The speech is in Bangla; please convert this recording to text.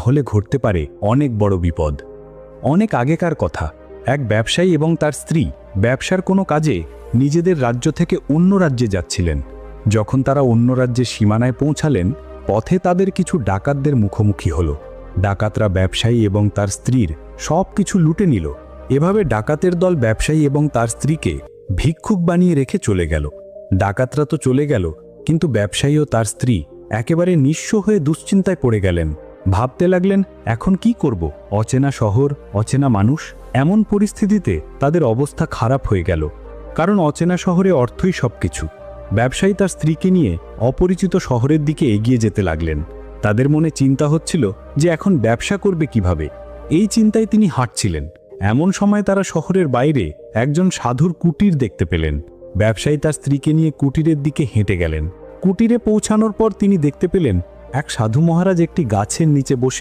হলে ঘটতে পারে অনেক বড় বিপদ। অনেক আগেকার কথা, এক ব্যবসায়ী এবং তার স্ত্রী ব্যবসার কোনো কাজে নিজেদের রাজ্য থেকে অন্য রাজ্যে যাচ্ছিলেন। যখন তারা অন্য রাজ্যের সীমানায় পৌঁছালেন, পথে তাদের কিছু ডাকাতদের মুখোমুখি হলো। ডাকাতরা ব্যবসায়ী এবং তার স্ত্রীর সব কিছু লুটে নিল। এভাবে ডাকাতের দল ব্যবসায়ী এবং তার স্ত্রীকে ভিক্ষুক বানিয়ে রেখে চলে গেল। ডাকাতরা তো চলে গেল, কিন্তু ব্যবসায়ী ও তার স্ত্রী একেবারে নিঃস্ব হয়ে দুশ্চিন্তায় পড়ে গেলেন। ভাবতে লাগলেন, এখন কি করব? অচেনা শহর, অচেনা মানুষ। এমন পরিস্থিতিতে তাদের অবস্থা খারাপ হয়ে গেল, কারণ অচেনা শহরে অর্থই সবকিছু। ব্যবসায়ী তার স্ত্রীকে নিয়ে অপরিচিত শহরের দিকে এগিয়ে যেতে লাগলেন। তাদের মনে চিন্তা হচ্ছিল যে এখন ব্যবসা করবে কিভাবে। এই চিন্তায় তিনি হাঁটছিলেন। এমন সময় তারা শহরের বাইরে একজন সাধুর কুটির দেখতে পেলেন। ব্যবসায়ী তার স্ত্রীকে নিয়ে কুটিরের দিকে হেঁটে গেলেন। কুটিরে পৌঁছানোর পর তিনি দেখতে পেলেন এক সাধু মহারাজ একটি গাছের নিচে বসে